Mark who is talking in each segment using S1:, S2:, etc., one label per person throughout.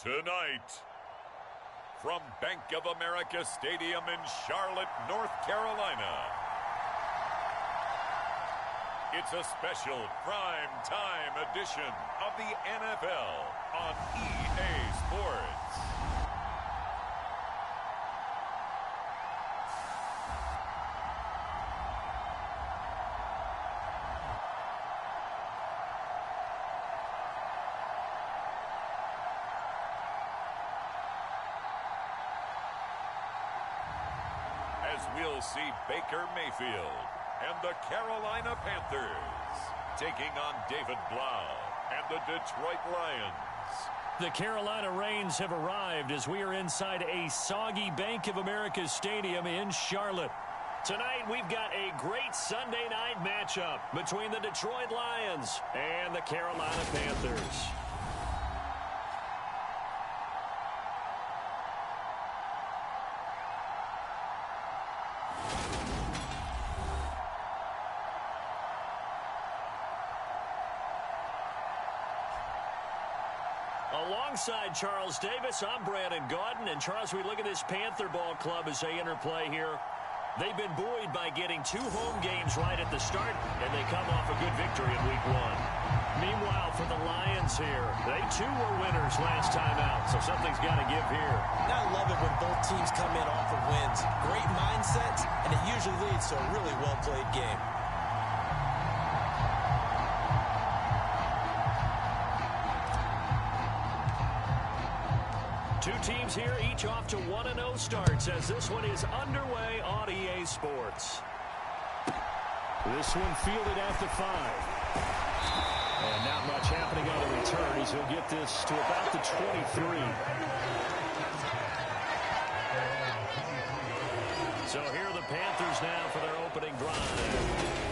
S1: Tonight, from Bank of America Stadium in Charlotte, North Carolina, it's a special prime time edition of the NFL on EA Sports. As we'll see Baker Mayfield and the Carolina Panthers taking on David Blau and the Detroit Lions.
S2: The Carolina Rains have arrived as we are inside a soggy Bank of America Stadium in Charlotte. Tonight we've got a great Sunday night matchup between the Detroit Lions and the Carolina Panthers. Alongside Charles Davis, I'm Brandon Gaudin. And Charles, we look at this Panther ball club as they interplay here. They've been buoyed by getting 2 home games right at the start, and they come off a good victory in Week 1. Meanwhile, for the Lions here, they too were winners last time out, so something's got to give here.
S3: I love it when both teams come in off of wins. Great mindsets, and it usually leads to a really well-played game.
S2: Two teams here, each off to 1-0 starts as this one is underway on EA Sports. This one fielded at the 5. And not much happening on the return as he'll get this to about the 23. So here are the Panthers now for their opening drive.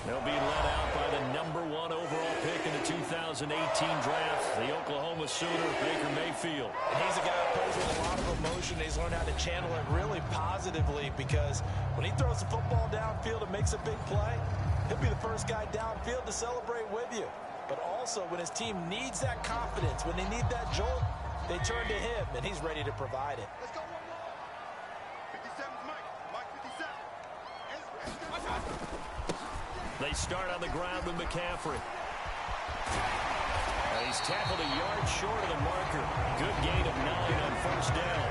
S2: They'll be led out by the #1 overall pick in the 2018 draft, the Oklahoma Sooner, Baker Mayfield.
S3: And he's a guy who plays with a lot of emotion. He's learned how to channel it really positively because when he throws the football downfield and makes a big play, he'll be the first guy downfield to celebrate with you. But also when his team needs that confidence, when they need that jolt, they turn to him, and he's ready to provide it.
S4: Let's go 1-1. 57's Mike. Mike 57.
S2: They start on the ground with McCaffrey. He's tackled a yard short of the marker. Good gain of 9 on first down.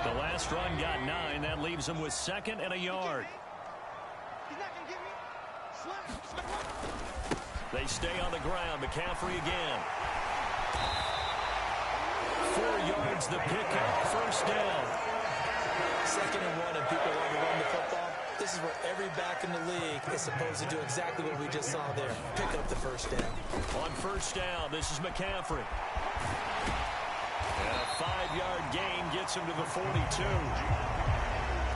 S2: The last run got 9. That leaves him with 2nd and a yard.
S4: He's not going to get me. Slap.
S2: They stay on the ground. McCaffrey again. 4 yards the pickup. First down.
S3: 2nd and 1, and people want to run the football. This is where every back in the league is supposed to do exactly what we just saw there. Pick up the first down.
S2: On first down, this is McCaffrey. And a 5-yard gain gets him to the 42.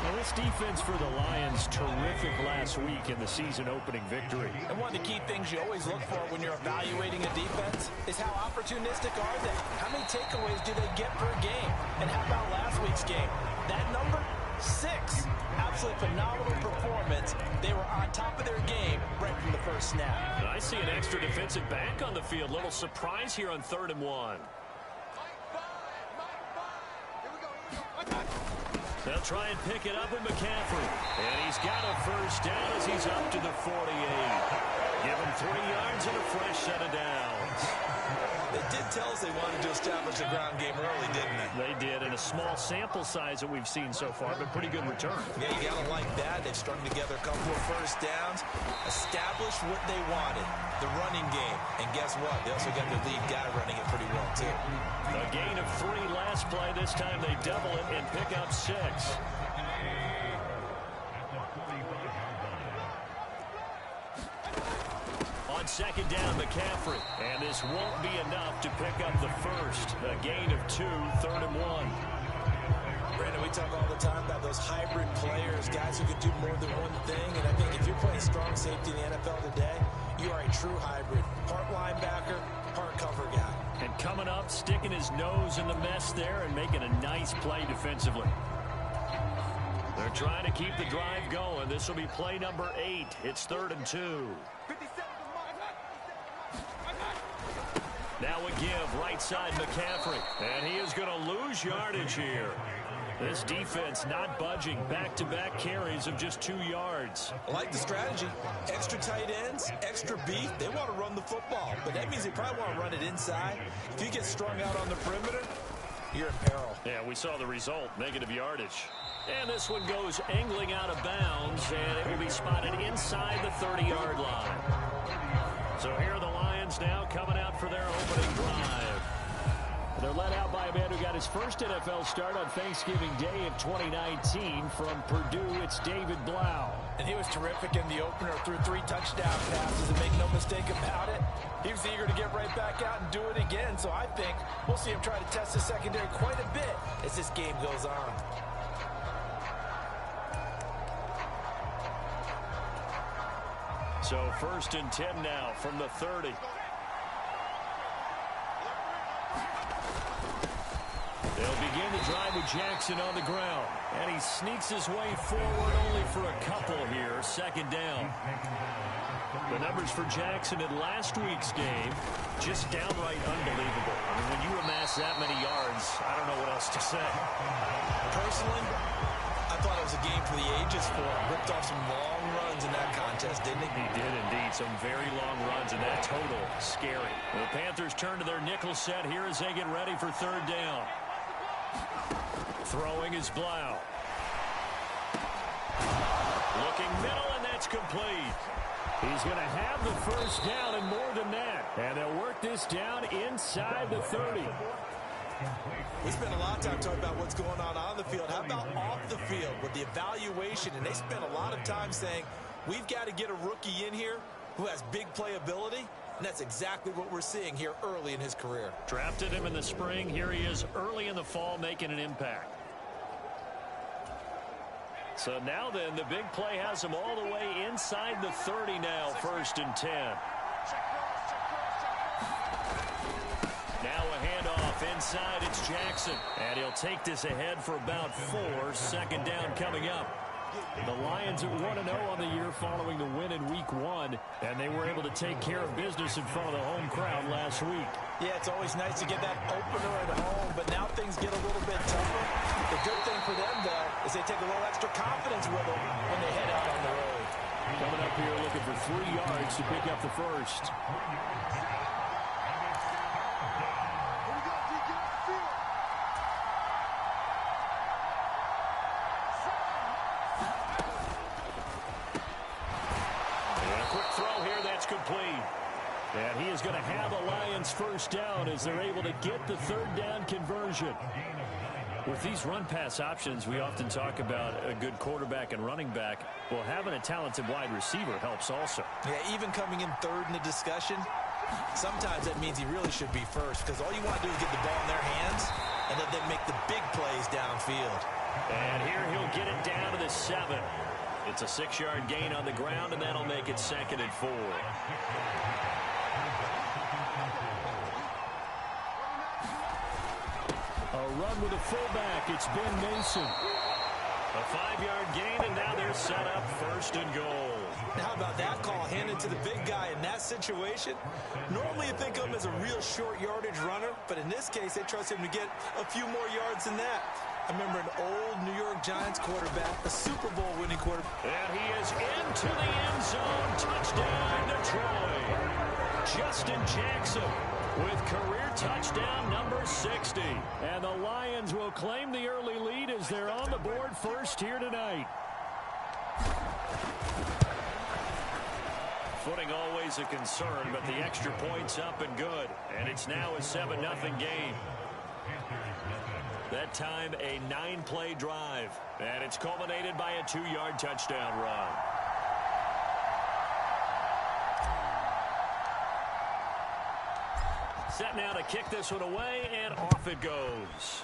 S2: Well, this defense for the Lions, terrific last week in the season-opening victory.
S3: And one of the key things you always look for when you're evaluating a defense is how opportunistic are they? How many takeaways do they get per game? And how about last week's game? That number, 6. Absolutely phenomenal performance. They were on top of their game right from the first snap.
S2: I see an extra defensive back on the field. Little surprise here on 3rd and 1. They'll try and pick it up with McCaffrey. And he's got a first down as he's up to the 48. Give him 3 yards and a fresh set of downs.
S3: They did tell us they wanted to establish the ground game early, didn't they?
S2: They did, in a small sample size that we've seen so far, but pretty good return.
S3: Yeah, you got to like that. They've strung together a couple of first downs, established what they wanted, the running game. And guess what? They also got their lead guy running it pretty well, too.
S2: A gain of 3 last play. This time they double it and pick up 6. On 2nd down, McCaffrey. And this won't be enough to pick up the first. A gain of 2, 3rd and 1.
S3: Brandon, we talk all the time about those hybrid players, guys who can do more than one thing. And I think if you're playing strong safety in the NFL today, you are a true hybrid. Part linebacker, part cover guy.
S2: And coming up, sticking his nose in the mess there and making a nice play defensively. They're trying to keep the drive going. This will be play number 8. It's 3rd and 2. Now a give, right side McCaffrey. And he is going to lose yardage here. This defense not budging. Back-to-back carries of just 2 yards.
S3: I like the strategy. Extra tight ends, extra beef. They want to run the football, but that means they probably want to run it inside. If you get strung out on the perimeter, you're in peril.
S2: Yeah, we saw the result, negative yardage. And this one goes angling out of bounds, and it will be spotted inside the 30-yard line. So here are the Lions now coming out for their opening drive. They're led out by a man who got his first NFL start on Thanksgiving Day of 2019 from Purdue. It's David Blau.
S3: And he was terrific in the opener, threw 3 touchdown passes, and make no mistake about it, he was eager to get right back out and do it again. So I think we'll see him try to test the secondary quite a bit as this game goes on.
S2: So 1st and 10 now from the 30. They'll begin the drive with Jackson on the ground. And he sneaks his way forward only for a couple here. 2nd down. The numbers for Jackson in last week's game, just downright unbelievable. I mean, when you amass that many yards, I don't know what else to say.
S3: Personally, I thought it was a game for the ages for him. Ripped off some long runs in that contest, didn't he?
S2: He did indeed. Some very long runs, and that total, scary. The Panthers turn to their nickel set here as they get ready for 3rd down. Throwing is Blau. Looking middle, and that's complete. He's going to have the 1st down and more than that. And they'll work this down inside the 30.
S3: We spent a lot of time talking about what's going on the field. How about off the field with the evaluation? And they spent a lot of time saying, we've got to get a rookie in here who has big playability. And that's exactly what we're seeing here early in his career.
S2: Drafted him in the spring. Here he is early in the fall making an impact. So now then, the big play has him all the way inside the 30 now, 1st and 10. Now a handoff inside. It's Jackson. And he'll take this ahead for about 4. 2nd down coming up. The Lions at 1-0 on the year following the win in Week 1. And they were able to take care of business in front of the home crowd last week.
S3: Yeah, it's always nice to get that opener at home, but now things get a little bit tougher. The good thing for them, though, is they take a little extra confidence with them when they head out on the road.
S2: Coming up here looking for 3 yards to pick up the 1st. Complete. And he is going to have a Lions 1st down as they're able to get the 3rd down conversion. With these run-pass options, we often talk about a good quarterback and running back. Well, having a talented wide receiver helps also.
S3: Yeah, even coming in 3rd in the discussion, sometimes that means he really should be 1st because all you want to do is get the ball in their hands and let them make the big plays downfield.
S2: And here he'll get it down to the 7. It's a 6-yard gain on the ground, and that'll make it 2nd and 4. A run with a fullback. It's Ben Mason. A 5-yard gain, and now they're set up 1st and goal.
S3: How about that call handed to the big guy in that situation? Normally you think of him as a real short yardage runner, but in this case they trust him to get a few more yards than that. I remember an old New York Giants quarterback, a Super Bowl winning quarterback.
S2: And he is into the end zone. Touchdown, Detroit. Justin Jackson with career touchdown number 60. And the Lions will claim the early lead as they're on the board 1st here tonight. Footing always a concern, but the extra point's up and good. And it's now a 7-0 game. That time, a 9-play drive. And it's culminated by a 2-yard touchdown run. Set now to kick this one away, and off it goes.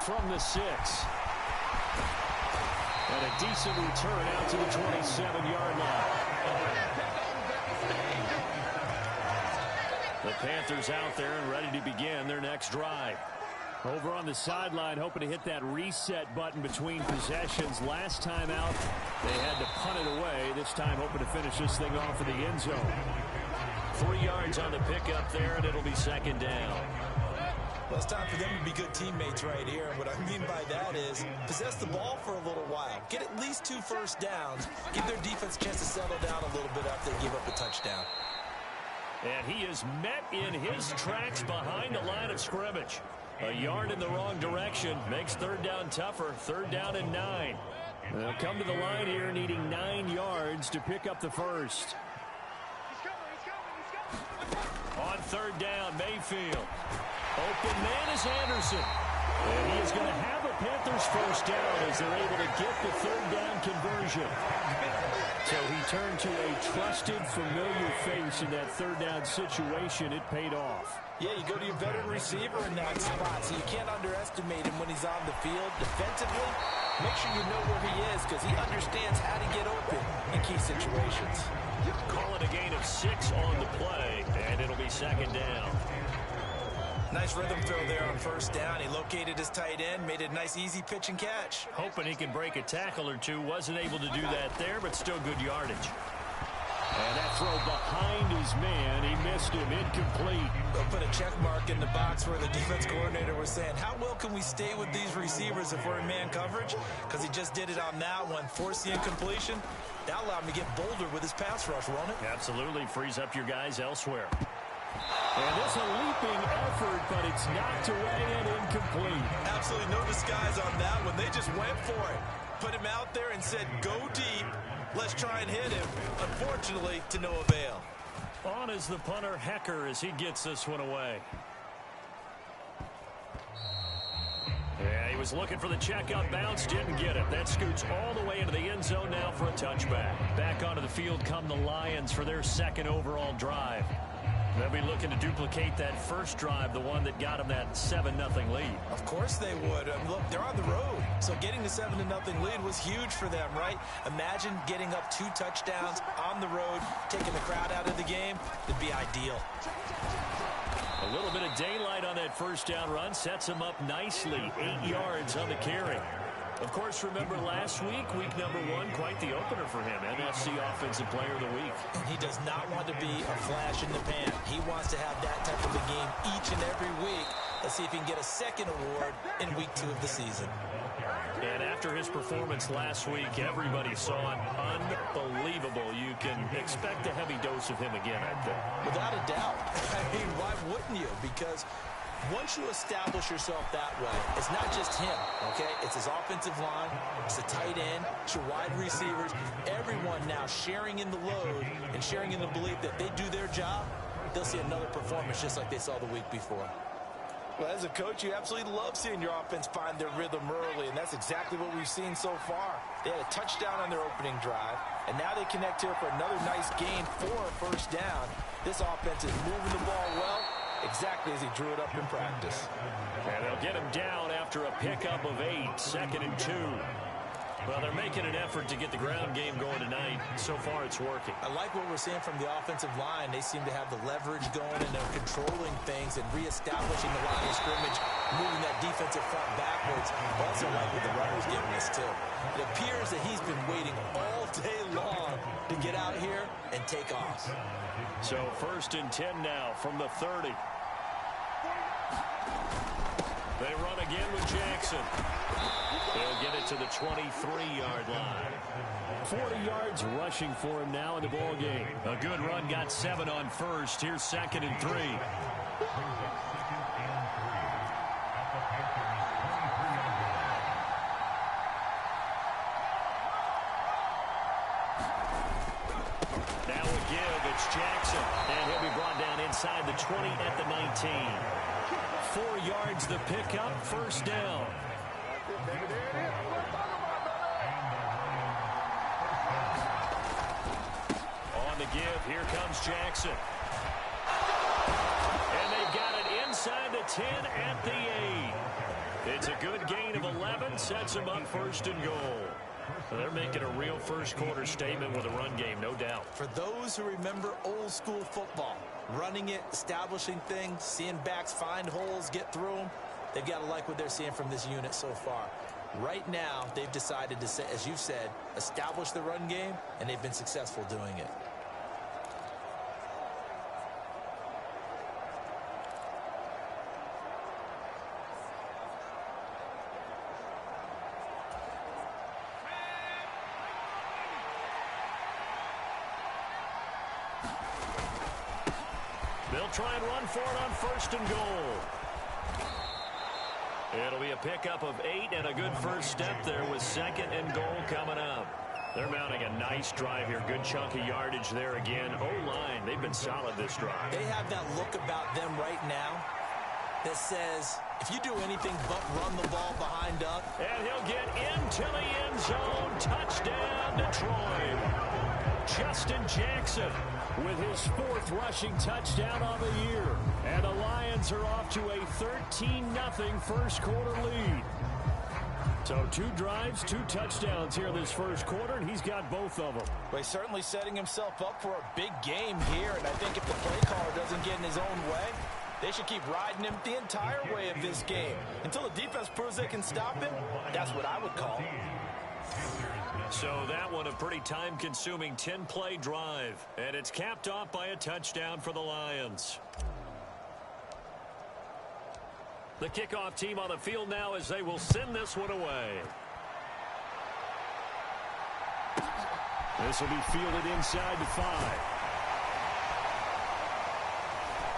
S2: From the 6. And a decent return out to the 27-yard line. The Panthers out there and ready to begin their next drive. Over on the sideline, hoping to hit that reset button between possessions. Last time out, they had to punt it away. This time, hoping to finish this thing off in the end zone. 3 yards on the pickup there, and it'll be second down.
S3: Well, it's time for them to be good teammates right here. And what I mean by that is possess the ball for a little while. Get at least 2 first downs. Give their defense a chance to settle down a little bit after they give up a touchdown.
S2: And he is met in his tracks behind the line of scrimmage. A yard in the wrong direction makes third down tougher. Third down and 9. They'll come to the line here needing 9 yards to pick up the first. On third down, Mayfield. Open man is Anderson. And he is going to have a Panthers first down as they're able to get the third down conversion. So he turned to a trusted, familiar face in that third down situation. It paid off.
S3: Yeah, you go to your veteran receiver in that spot, so you can't underestimate him when he's on the field. Defensively, make sure you know where he is because he understands how to get open in key situations.
S2: Call it a gain of 6 on the play, and it'll be second down.
S3: Nice rhythm throw there on first down. He located his tight end, made it a nice easy pitch and catch.
S2: Hoping he can break a tackle or two. Wasn't able to do that there, but still good yardage. And that throw behind his man, he missed him, incomplete.
S3: They'll put a check mark in the box where the defense coordinator was saying, how well can we stay with these receivers if we're in man coverage? Because he just did it on that one, forced the incompletion. That allowed him to get bolder with his pass rush, won't it?
S2: Absolutely, frees up your guys elsewhere. And this a leaping effort, but it's knocked away and incomplete.
S3: Absolutely no disguise on that one. They just went for it. Put him out there and said, go deep. Let's try and hit him. Unfortunately, to no avail.
S2: On is the punter, Hecker, as he gets this one away. Yeah, he was looking for the checkout bounce, didn't get it. That scoots all the way into the end zone now for a touchback. Back onto the field come the Lions for their second overall drive. They'll be looking to duplicate that first drive, the one that got them that 7-0 lead.
S3: Of course they would. Look, they're on the road. So getting the 7-0 lead was huge for them, right? Imagine getting up 2 touchdowns on the road, taking the crowd out of the game. It'd be ideal.
S2: A little bit of daylight on that first down run sets him up nicely. 8 yards on the carry. Of course, remember last week, week number 1, quite the opener for him. NFC Offensive Player of the Week.
S3: And he does not want to be a flash in the pan. He wants to have that type of a game each and every week. Let's see if he can get a second award in week 2 of the season.
S2: And after his performance last week, everybody saw it. Unbelievable. You can expect a heavy dose of him again, I think.
S3: Without a doubt. I mean, why wouldn't you? Because once you establish yourself that way, it's not just him, okay? It's his offensive line, it's the tight end, it's your wide receivers, everyone now sharing in the load and sharing in the belief that they do their job, they'll see another performance just like they saw the week before. Well, as a coach, you absolutely love seeing your offense find their rhythm early, and that's exactly what we've seen so far. They had a touchdown on their opening drive, and now they connect here for another nice gain for a first down. This offense is moving the ball well, exactly as he drew it up in practice.
S2: And they'll get him down after a pickup of 8, 2nd and 2. Well, they're making an effort to get the ground game going tonight. So far, it's working. I like what we're seeing from the offensive line. They seem to have the leverage going, and they're controlling things and reestablishing the line of scrimmage, moving that defensive front backwards. I also like what the runner's giving us, too. It appears that he's been waiting all day long to get out here and take off. So 1st and 10 now from the 30. They run again with Jackson. They'll get it to the 23-yard line. 40 yards rushing for him now in the ball game. A good run, got 7 on first. Here's 2nd and 3. Now a give, it's Jackson. And he'll be brought down inside the 20 at the 19. 4 yards the pickup, first down. On the give, here comes Jackson. And they've got it inside the 10 at the 8. It's a good gain of 11, sets them up 1st and goal. So they're making a real first quarter statement with a run game, no doubt.
S3: For those who remember old school football, running it, establishing things, seeing backs find holes, get through them, They've got to like what they're seeing from this unit so far. Right now, they've decided to, as you've said, establish the run game, and they've been successful doing it.
S2: They'll try and run for it on 1st and goal. It'll be a pickup of 8 and a good first step there with 2nd and goal coming up. They're mounting a nice drive here. Good chunk of yardage there again. O-line, they've been solid this drive.
S3: They have that look about them right now that says, if you do anything but run the ball behind Duck.
S2: And he'll get into the end zone. Touchdown, Detroit. Justin Jackson with his 4th rushing touchdown on the year. And the Lions are off to a 13-0 first quarter lead. So 2 drives, 2 touchdowns here this first quarter, and he's got both of them.
S3: Well, he's certainly setting himself up for a big game here, and I think if the play caller doesn't get in his own way, they should keep riding him the entire way of this game. Until the defense proves they can stop him, that's what I would call it.
S2: So that one a pretty time-consuming 10-play drive. And it's capped off by a touchdown for the Lions. The kickoff team on the field now as they will send this one away. This will be fielded inside the 5.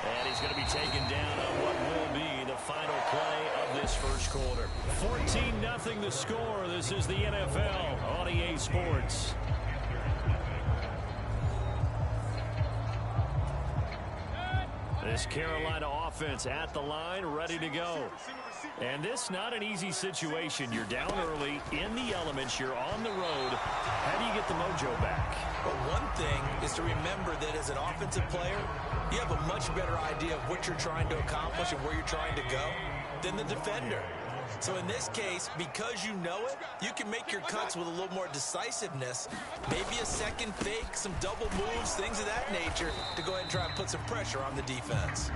S2: And he's going to be taken down on what will be the final play of this first quarter. 14-0 the score. This is the NFL on EA Sports. This Carolina offense at the line, ready to go. And this not an easy situation. You're down early, in the elements, you're on the road. How do you get the mojo back?
S3: Well, one thing is to remember that as an offensive player, you have a much better idea of what you're trying to accomplish and where you're trying to go than the defender. So in this case, because you know it, you can make your cuts with a little more decisiveness, maybe a second fake, some double moves, things of that nature, to go ahead and try and put some pressure on the defense.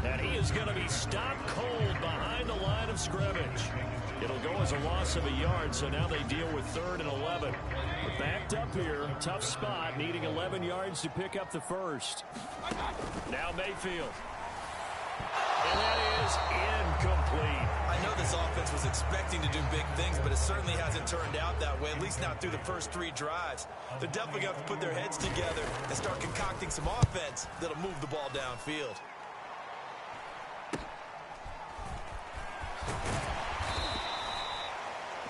S2: And he is going to be stopped cold behind the line of scrimmage. It'll go as a loss of a yard, so now they deal with 3rd and 11. We're backed up here, tough spot, needing 11 yards to pick up the first. Now Mayfield. And that is incomplete.
S3: I know this offense was expecting to do big things, but it certainly hasn't turned out that way, at least not through the first 3 drives. They're definitely going to have to put their heads together and start concocting some offense that'll move the ball downfield.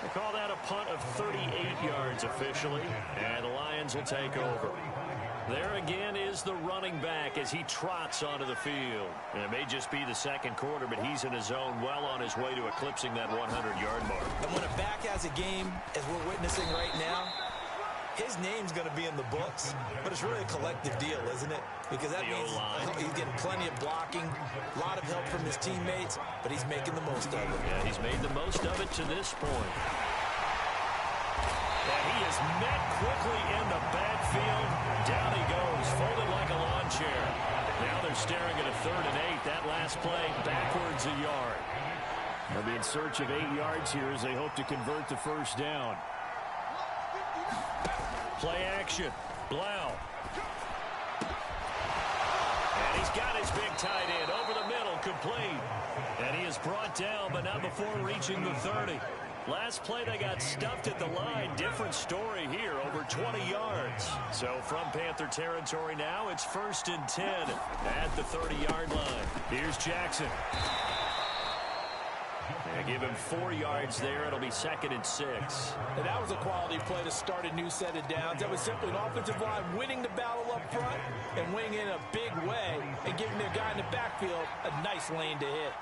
S2: They call that a punt of 38 yards officially, and the Lions will take over. There again is the running back as he trots onto the field. And it may just be the second quarter, but he's in his zone, well on his way to eclipsing that 100-yard mark.
S3: And when a back has a game, as we're witnessing right now, his name's going to be in the books, but it's really a collective deal, isn't it? Because that means he's getting plenty of blocking, a lot of help from his teammates, but he's making the most of it.
S2: Yeah, he's made the most of it to this point. And he is met quickly in the backfield. Down he goes, folded like a lawn chair. Now they're staring at a 3rd and 8. That last play, backwards a yard. They'll be in search of 8 yards here as they hope to convert the first down. Play action. Blau. And he's got his big tight end over the middle, complete. And he is brought down, but not before reaching the 30. Last play, they got stuffed at the line. Different story here, over 20 yards. So from Panther territory now, it's 1st and 10 at the 30-yard line. Here's Jackson. They give him 4 yards there. It'll be 2nd and 6.
S3: And that was a quality play to start a new set of downs. That was simply an offensive line winning the battle up front and winning in a big way and giving their guy in the backfield a nice lane to hit.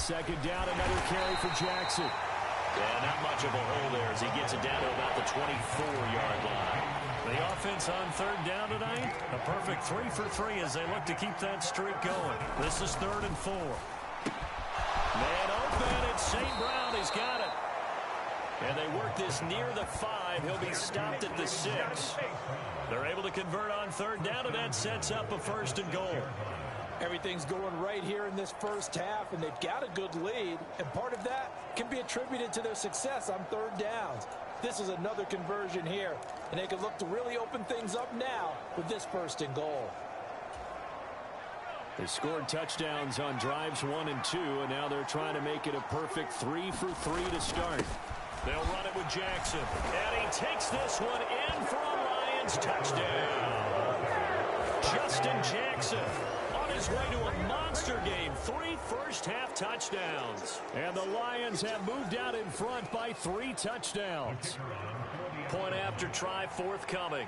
S2: 2nd down, another carry for Jackson. Yeah, not much of a hole there as he gets it down to about the 24-yard line. The offense on 3rd down tonight, a perfect 3 for 3 as they look to keep that streak going. This is 3rd and 4. Man open, it's St. Brown, he's got it. And they work this near the 5. He'll be stopped at the 6. They're able to convert on 3rd down, and that sets up a 1st and goal.
S3: Everything's going right here in this first half, and they've got a good lead, and part of that can be attributed to their success on third downs. This is another conversion here, and they can look to really open things up now with this 1st and goal.
S2: They scored touchdowns on drives 1 and 2, and now they're trying to make it a perfect 3 for 3 to start. They'll run it with Jackson, and he takes this one in for a Lions touchdown. Justin Jackson on his way to a monster game, 3 first-half touchdowns. And the Lions have moved out in front by 3 touchdowns. Point after try forthcoming.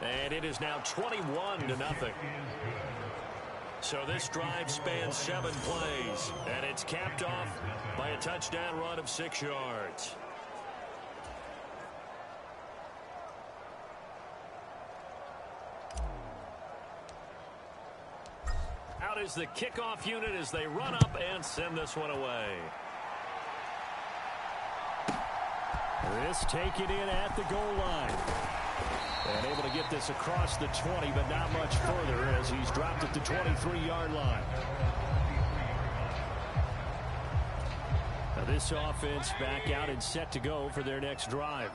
S2: And it is now 21-0. So this drive spans 7 plays, and it's capped off by a touchdown run of 6 yards. Out is the kickoff unit as they run up and send this one away. This taken in at the goal line. And able to get this across the 20, but not much further as he's dropped at the 23-yard line. Now this offense back out and set to go for their next drive.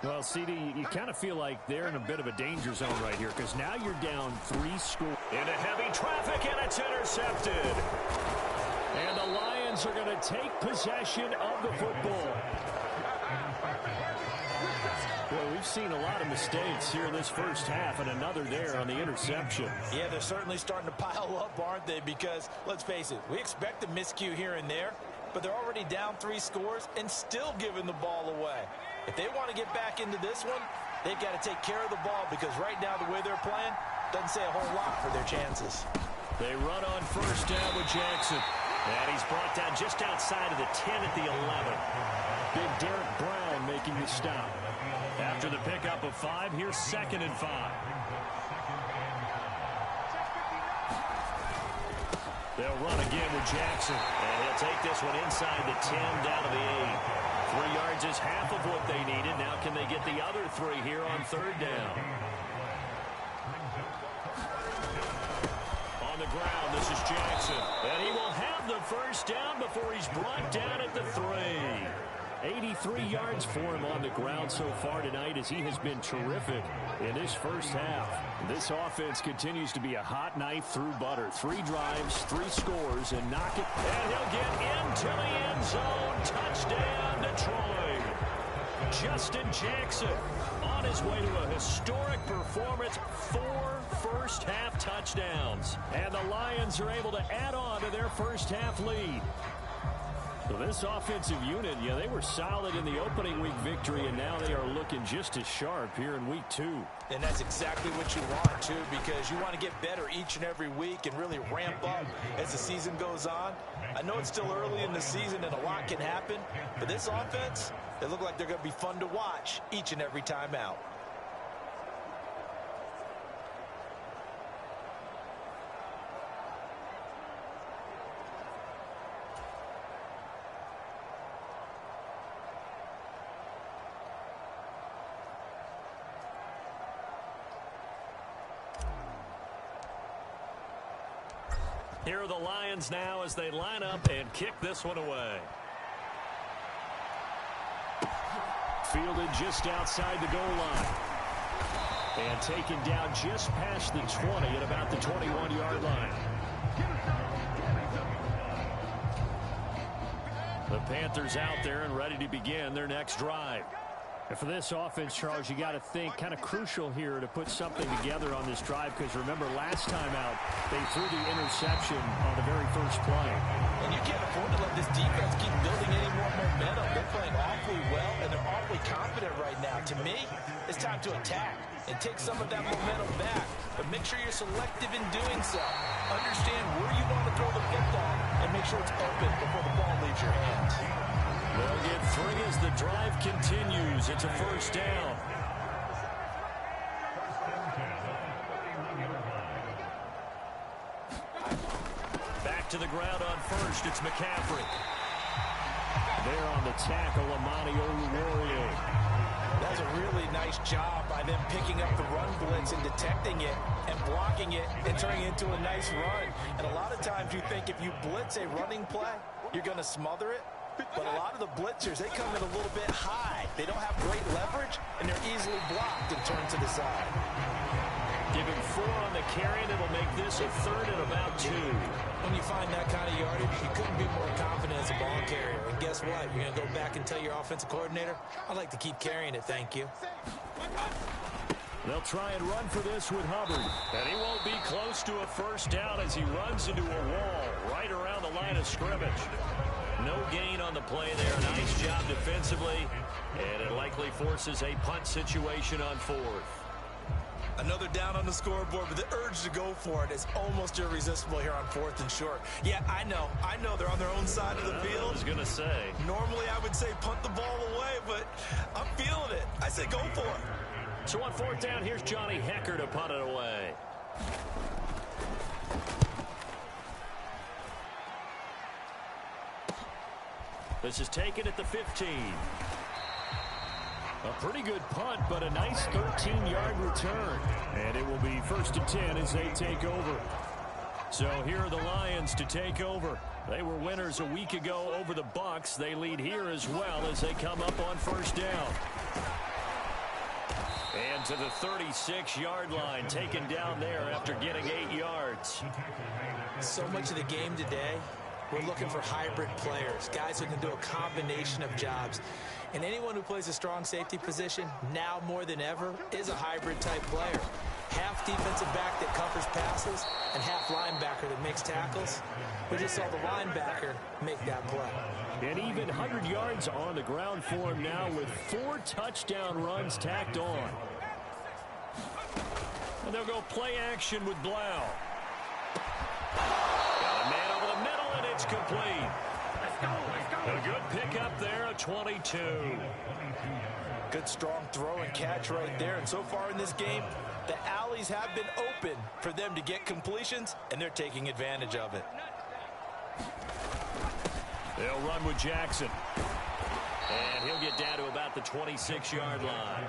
S2: Well, CD, you kind of feel like they're in a bit of a danger zone right here because now you're down 3 scores. Into heavy traffic, and it's intercepted. And the Lions are going to take possession of the football. Well, we've seen a lot of mistakes here in this first half, and another there on the interception.
S3: Yeah, they're certainly starting to pile up, aren't they? Because, let's face it, we expect a miscue here and there, but they're already down 3 scores and still giving the ball away. If they want to get back into this one, they've got to take care of the ball because right now the way they're playing doesn't say a whole lot for their chances.
S2: They run on first down with Jackson. And he's brought down just outside of the 10 at the 11. Big Derek Brown making the stop. After the pickup of 5, here's 2nd and 5. They'll run again with Jackson. And he'll take this one inside the 10 down to the 8. 3 yards is half of what they needed. Now can they get the other 3 here on 3rd down? On the ground, this is Jackson. And he will have the 1st down before he's brought down at the 3. 83 yards for him on the ground so far tonight as he has been terrific in this first half. This offense continues to be a hot knife through butter. 3 drives, 3 scores, and knock it. And he'll get into the end zone. Touchdown, Detroit. Justin Jackson on his way to a historic performance. 4 first-half touchdowns. And the Lions are able to add on to their first-half lead. So this offensive unit, yeah, they were solid in the opening week victory, and now they are looking just as sharp here in week 2.
S3: And that's exactly what you want, too, because you want to get better each and every week and really ramp up as the season goes on. I know it's still early in the season and a lot can happen, but this offense, they look like they're going to be fun to watch each and every time out.
S2: Here are the Lions now as they line up and kick this one away. Fielded just outside the goal line. And taken down just past the 20 at about the 21-yard line. The Panthers out there and ready to begin their next drive. And for this offense, Charles, you got to think kind of crucial here to put something together on this drive because remember last time out they threw the interception on the very first play.
S3: And you can't afford to let this defense keep building any more momentum. They're playing awfully well and they're awfully confident right now. To me, it's time to attack and take some of that momentum back. But make sure you're selective in doing so. Understand where you want to throw the football and make sure it's open before the ball leaves your hands.
S2: They'll get 3 as the drive continues. It's a first down. Back to the ground on first. It's McCaffrey. There on the tackle, Amani Oruwariye.
S3: That's a really nice job by them picking up the run blitz and detecting it and blocking it and turning it into a nice run. And a lot of times you think if you blitz a running play, you're going to smother it. But a lot of the blitzers, they come in a little bit high. They don't have great leverage, and they're easily blocked and turned to the side.
S2: Give him 4 on the carry, and it'll make this a 3rd and about 2.
S3: When you find that kind of yardage, you couldn't be more confident as a ball carrier. And guess what? You're going to go back and tell your offensive coordinator, I'd like to keep carrying it, thank you.
S2: They'll try and run for this with Hubbard. And he won't be close to a first down as he runs into a wall right around the line of scrimmage. No gain on the play there. Nice job defensively. And it likely forces a punt situation on 4th.
S3: Another down on the scoreboard, but the urge to go for it is almost irresistible here on 4th and short. Yeah, I know they're on their own side of the field.
S2: I was going to say.
S3: Normally I would say punt the ball away, but I'm feeling it. I say go for it.
S2: So on 4th down, here's Johnny Hecker to punt it away. This is taken at the 15. A pretty good punt, but a nice 13-yard return. And it will be 1st and 10 as they take over. So here are the Lions to take over. They were winners a week ago over the Bucs. They lead here as well as they come up on 1st down. And to the 36-yard line, taken down there after getting 8 yards.
S3: So much of the game today, we're looking for hybrid players, guys who can do a combination of jobs. And anyone who plays a strong safety position, now more than ever, is a hybrid-type player. Half defensive back that covers passes and half linebacker that makes tackles. We just saw the linebacker make that play.
S2: And even 100 yards on the ground for him now with 4 touchdown runs tacked on. And they'll go play action with Blau. Got a man over the middle, and it's complete. A good pickup there at 22.
S3: Good strong throw and catch right there. And so far in this game, the alleys have been open for them to get completions, and they're taking advantage of it.
S2: They'll run with Jackson. And he'll get down to about the 26-yard line.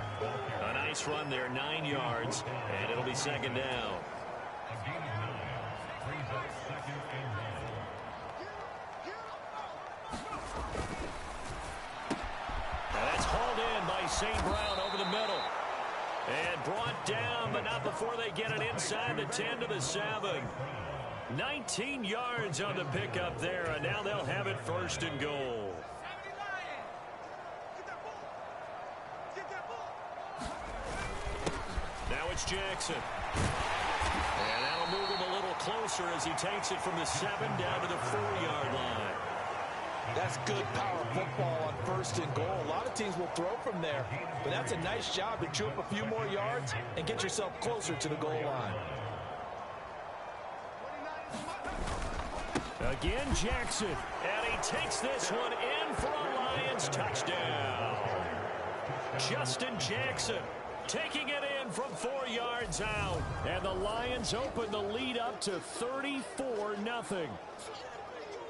S2: A nice run there, 9 yards, and it'll be 2nd down. That's hauled in by St. Brown over the middle. And brought down, but not before they get it inside the 10 to the 7. 19 yards on the pickup there, and now they'll have it 1st and goal. Now it's Jackson. And that'll move him a little closer as he takes it from the 7 down to the 4-yard line.
S3: That's good power football on 1st and goal. A lot of teams will throw from there, but that's a nice job to chew up a few more yards and get yourself closer to the goal line.
S2: Again, Jackson. And he takes this one in for a Lions touchdown. Justin Jackson taking it in from 4 yards out. And the Lions open the lead up to 34-0.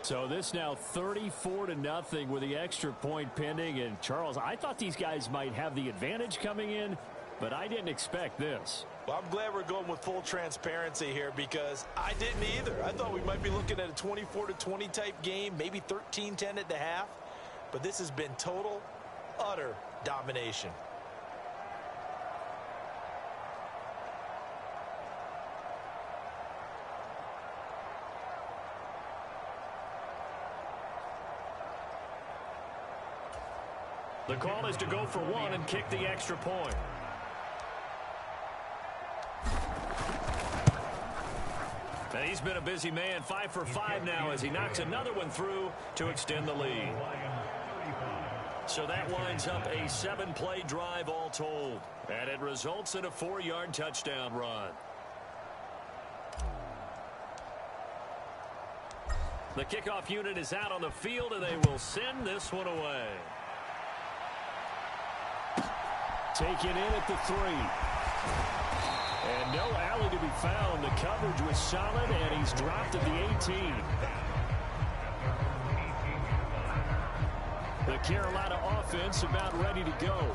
S2: So this now 34-0 with the extra point pending. And Charles, I thought these guys might have the advantage coming in, but I didn't expect this.
S3: Well, I'm glad we're going with full transparency here because I didn't either. I thought we might be looking at a 24-20 type game, maybe 13-10 at the half. But this has been total, utter domination.
S2: The call is to go for 1 and kick the extra point. And he's been a busy man, 5 for 5 now as he knocks another one through to extend the lead. So that winds up a 7-play drive all told. And it results in a 4-yard touchdown run. The kickoff unit is out on the field, and they will send this one away. Taken in at the 3. And no alley to be found. The coverage was solid, and he's dropped at the 18. The Carolina offense about ready to go.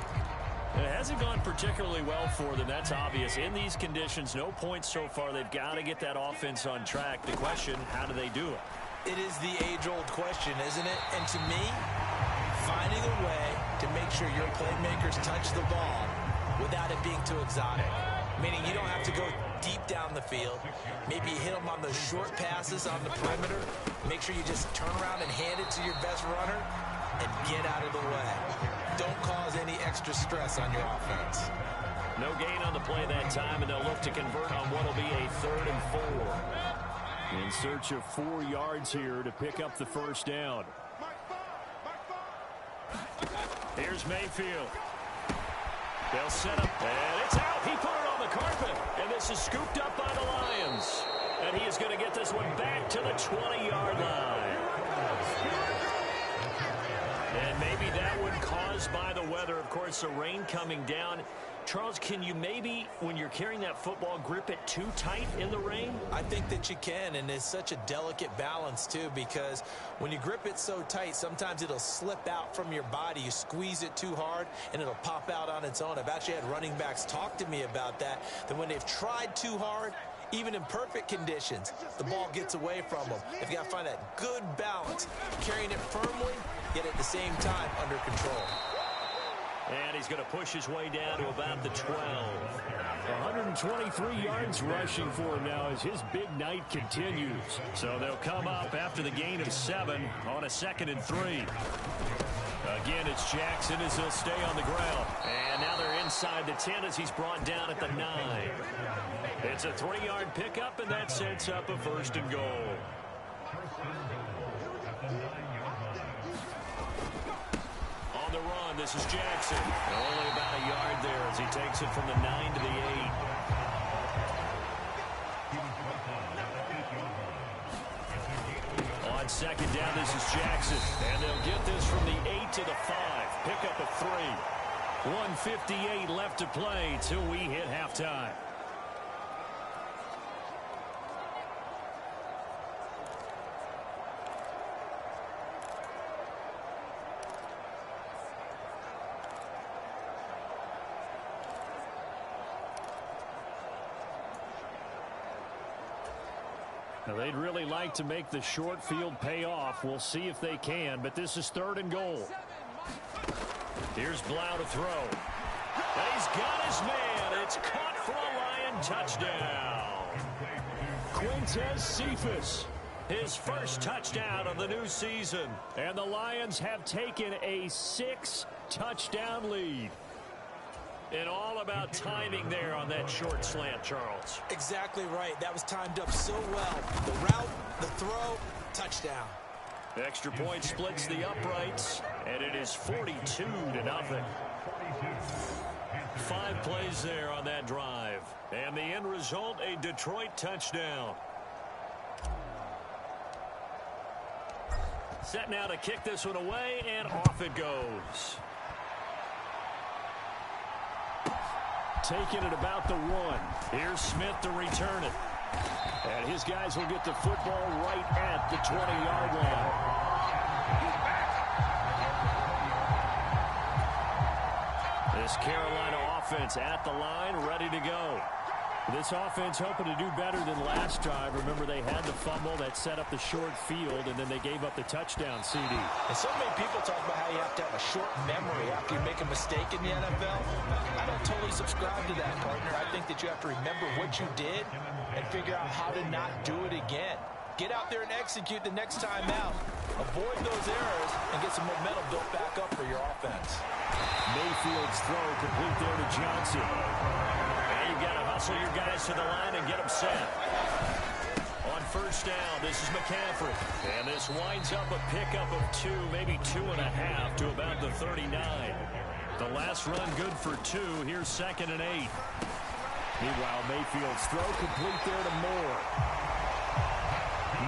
S2: It hasn't gone particularly well for them. That's obvious. In these conditions, no points so far. They've got to get that offense on track. The question, how do they do it?
S3: It is the age-old question, isn't it? And to me, finding a way to make sure your playmakers touch the ball without it being too exotic. Meaning you don't have to go deep down the field. Maybe you hit them on those short passes on the perimeter. Make sure you just turn around and hand it to your best runner and get out of the way. Don't cause any extra stress on your offense.
S2: No gain on the play that time, and they'll look to convert on what will be a 3rd and 4. In search of 4 yards here to pick up the first down. Here's Mayfield. They'll set up, and it's out. He put it on the carpet, and this is scooped up by the Lions. And he is going to get this one back to the 20-yard line. And maybe that one caused by the weather. Of course, the rain coming down. Charles, can you maybe, when you're carrying that football, grip it too tight in the rain?
S3: I think that you can, and it's such a delicate balance, too, because when you grip it so tight, sometimes it'll slip out from your body. You squeeze it too hard, and it'll pop out on its own. I've actually had running backs talk to me about that when they've tried too hard, even in perfect conditions, the ball gets away from them. They've got to find that good balance, carrying it firmly, yet at the same time under control.
S2: And he's going to push his way down to about the 12. 123 yards rushing for him now as his big night continues. So they'll come up after the gain of 7 on a 2nd and 3. Again, it's Jackson as he'll stay on the ground. And now they're inside the 10 as he's brought down at the 9. It's a 3-yard pickup, and that sets up a 1st and goal. On the run, this is Jackson. Only about a yard there as he takes it from the 9 to the 8. On 2nd down, this is Jackson. And they'll get this from the 8 to the 5. Pick up a 3. 1:58 left to play till we hit halftime. Now, they'd really like to make the short field pay off. We'll see if they can, but this is 3rd and goal. Here's Blau to throw. And he's got his man. It's caught for a Lion touchdown. Quintez Cephas, his first touchdown of the new season. And the Lions have taken a 6-touchdown lead. And all about timing there on that short slant, Charles.
S3: Exactly right. That was timed up so well. The route, the throw, touchdown.
S2: Extra point splits the uprights, and it is 42-0. 5 plays there on that drive. And the end result, a Detroit touchdown. Set now to kick this one away, and off it goes. Taking it about the 1. Here's Smith to return it. And his guys will get the football right at the 20-yard line. This Carolina offense at the line, ready to go. This offense hoping to do better than last time. Remember, they had the fumble that set up the short field, and then they gave up the touchdown CD.
S3: And so many people talk about how you have to have a short memory after you make a mistake in the NFL. I don't totally subscribe to that, partner. I think that you have to remember what you did and figure out how to not do it again. Get out there and execute the next time out. Avoid those errors and get some momentum built back up for your offense.
S2: Mayfield's throw complete there to Johnson. You've got to hustle your guys to the line and get them set. On 1st down, this is McCaffrey. And this winds up a pickup of 2, maybe 2.5 to about the 39. The last run good for 2. Here's 2nd and 8. Meanwhile, Mayfield's throw complete there to Moore.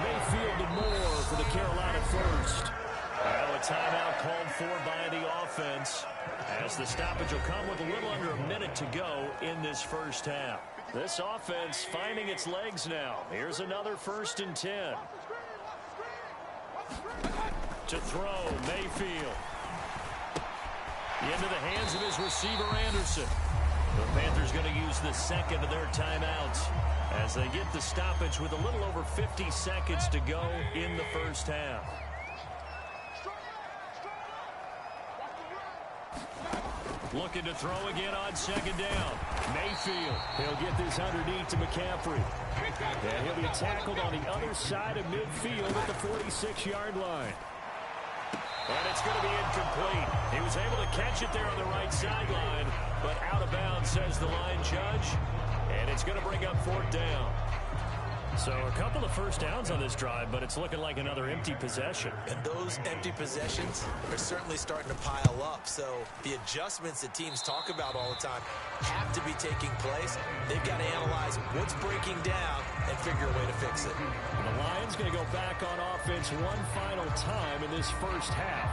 S2: Mayfield to Moore for the Carolina 1st. Well, a timeout called for by the offense as the stoppage will come with a little under a minute to go in this first half. This offense finding its legs now. Here's another 1st and 10. To throw, Mayfield. Into the hands of his receiver, Anderson. The Panthers going to use the second of their timeouts as they get the stoppage with a little over 50 seconds to go in the first half. Looking to throw again on second down. Mayfield. He'll get this underneath to McCaffrey. And he'll be tackled on the other side of midfield at the 46-yard line. And it's going to be incomplete. He was able to catch it there on the right sideline, but out of bounds, says the line judge. And it's going to bring up fourth down. So a couple of first downs on this drive, but it's looking like another empty possession.
S3: And those empty possessions are certainly starting to pile up. So the adjustments that teams talk about all the time have to be taking place. They've got to analyze what's breaking down and figure a way to fix it.
S2: The Lions going to go back on offense one final time in this first half.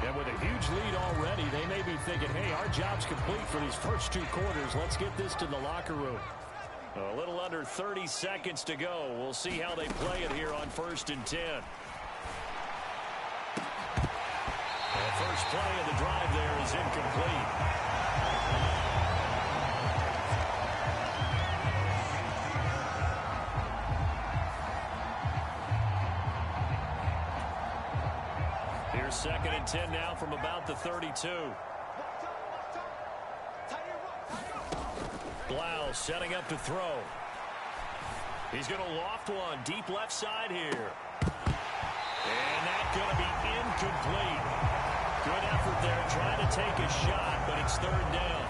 S2: And with a huge lead already, they may be thinking, hey, our job's complete for these first two quarters. Let's get this to the locker room. A little under 30 seconds to go. We'll see how they play it here on 1st and 10. The first play of the drive there is incomplete. Here's 2nd and 10 now from about the 32. Blau setting up to throw. He's going to loft one deep left side here. And that's going to be incomplete. Good effort there trying to take a shot, but it's 3rd down.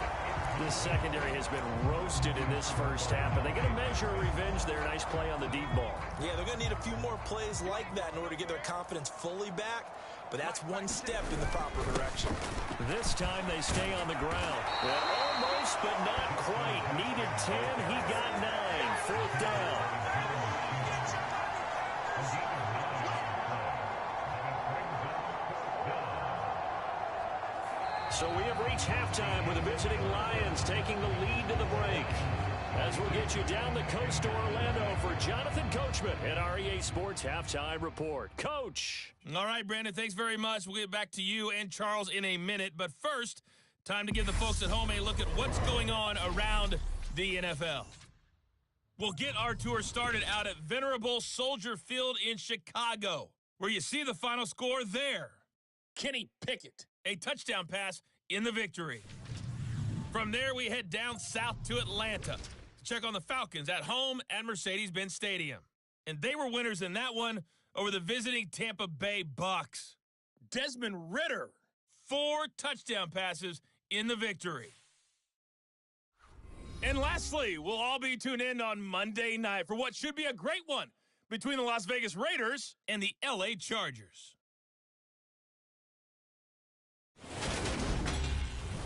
S2: This secondary has been roasted in this first half, but they're going to measure revenge there. Nice play on the deep ball. Yeah, they're going to need a few more plays like that in order to get their confidence fully back, but that's one step in the proper direction. This time they stay on the ground. Well, almost, but not quite. Needed 10, he got 9. 4th down. So we have reached halftime with the visiting Lions taking the lead to the break. As we'll get you down the coast to Orlando for Jonathan Coachman at our EA Sports Halftime Report. Coach.
S5: All right, Brandon, thanks very much. We'll get back to you and Charles in a minute. But first, time to give the folks at home a look at what's going on around the NFL. We'll get our tour started out at Venerable Soldier Field in Chicago, where you see the final score there. Kenny Pickett, a touchdown pass in the victory. From there, we head down south to Atlanta to check on the Falcons at home at Mercedes-Benz Stadium. And they were winners in that one over the visiting Tampa Bay Bucks. Desmond Ridder, 4 touchdown passes in the victory. And lastly, we'll all be tuned in on Monday night for what should be a great one between the Las Vegas Raiders and the LA Chargers.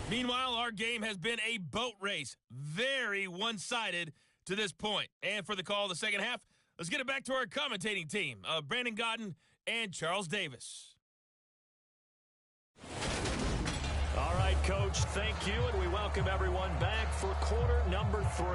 S5: Meanwhile, our game has been a boat race, very one-sided to this point. And for the call of the second half, let's get it back to our commentating team of Brandon Godden and Charles Davis.
S2: All right, Coach, thank you, and we welcome everyone back for quarter number 3.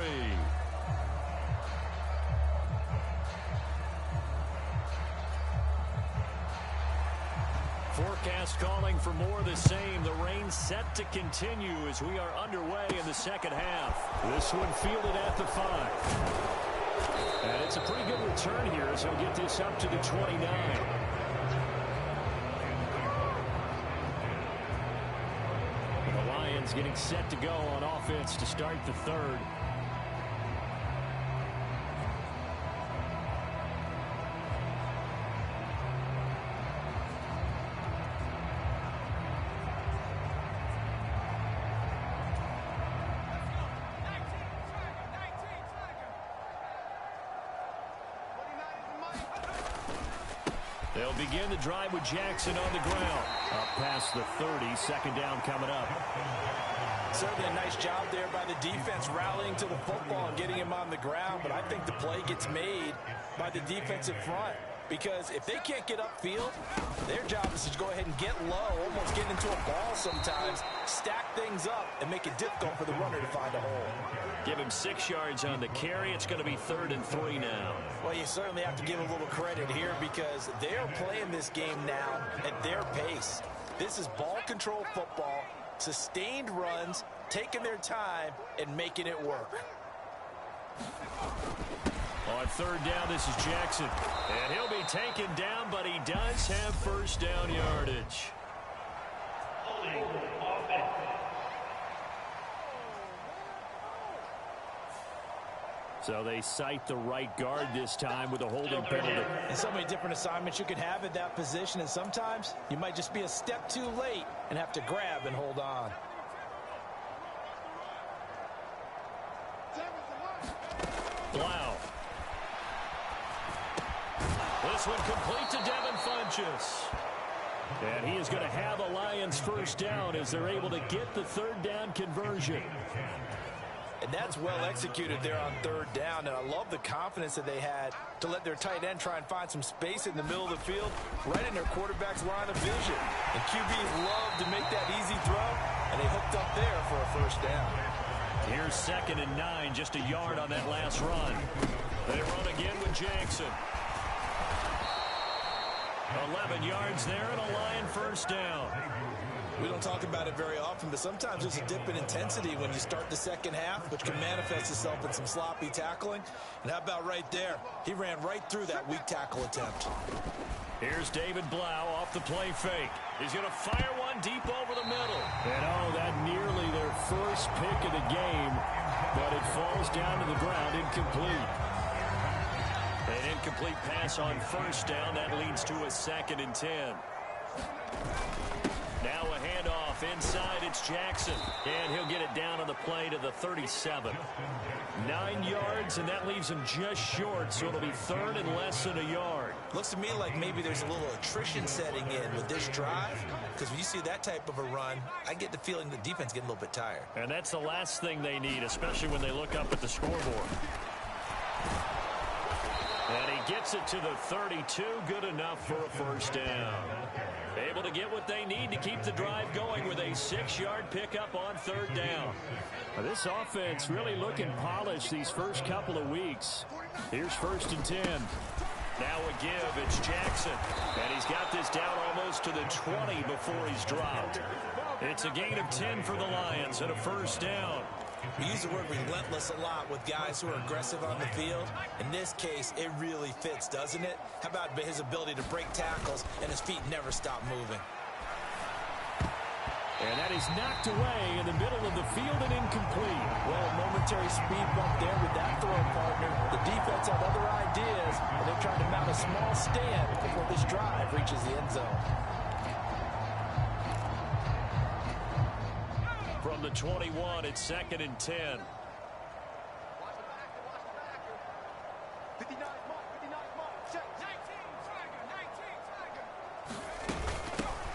S2: Forecast calling for more of the same. The rain set to continue as we are underway in the second half. This one fielded at the 5. And it's a pretty good return here as he'll get this up to the 29. The Lions getting set to go on offense to start the 3rd. They'll begin the drive with Jackson on the ground. Up past the 30, 2nd down coming up.
S3: Certainly a nice job there by the defense rallying to the football and getting him on the ground, but I think the play gets made by the defensive front. Because if they can't get upfield, their job is to go ahead and get low, almost get into a ball sometimes, stack things up, and make it difficult for the runner to find a hole.
S2: Give him 6 yards on the carry. It's going to be 3rd and 3 now.
S3: Well, you certainly have to give a little credit here because they're playing this game now at their pace. This is ball control football. Sustained runs, taking their time, and making it work.
S2: On third down, this is Jackson. And he'll be taken down, but he does have first down yardage. So they cite the right guard this time with a holding penalty.
S3: And so many different assignments you could have at that position, and sometimes you might just be a step too late and have to grab and hold on.
S2: Blau. This one complete to Devin Funchess. And he is going to have a Lions first down as they're able to get the third down conversion.
S3: And that's well executed there on third down. And I love the confidence that they had to let their tight end try and find some space in the middle of the field, right in their quarterback's line of vision. And QBs love to make that easy throw, and they hooked up there for a first down.
S2: Here's 2nd and 9, just a yard on that last run. They run again with Jackson. 11 yards there and a Lion first down.
S3: We don't talk about it very often, but sometimes there's a dip in intensity when you start the second half, which can manifest itself in some sloppy tackling. And how about right there? He ran right through that weak tackle attempt.
S2: Here's David Blau off the play fake. He's going to fire one deep over the middle. And oh, that nearly their first pick of the game, but it falls down to the ground incomplete. An incomplete pass on first down. That leads to a 2nd and 10. Now a handoff inside. It's Jackson. And he'll get it down on the play to the 37. 9 yards, and that leaves him just short, so it'll be 3rd and less than a yard.
S3: Looks to me like maybe there's a little attrition setting in with this drive, because when you see that type of a run, I get the feeling the defense getting a little bit tired.
S2: And that's the last thing they need, especially when they look up at the scoreboard. And he gets it to the 32. Good enough for a first down. Able to get what they need to keep the drive going with a 6-yard pickup on third down. Well, this offense really looking polished these first couple of weeks. Here's 1st and 10. Now a give. It's Jackson. And he's got this down almost to the 20 before he's dropped. It's a gain of 10 for the Lions and a first down.
S3: We use the word relentless a lot with guys who are aggressive on the field. In this case, it really fits, doesn't it? How about his ability to break tackles and his feet never stop moving?
S2: And that is knocked away in the middle of the field and incomplete.
S3: Well, a momentary speed bump there with that throw, partner. The defense had other ideas, and they're trying to mount a small stand before this drive reaches the end zone.
S2: From the 21, it's 2nd and 10.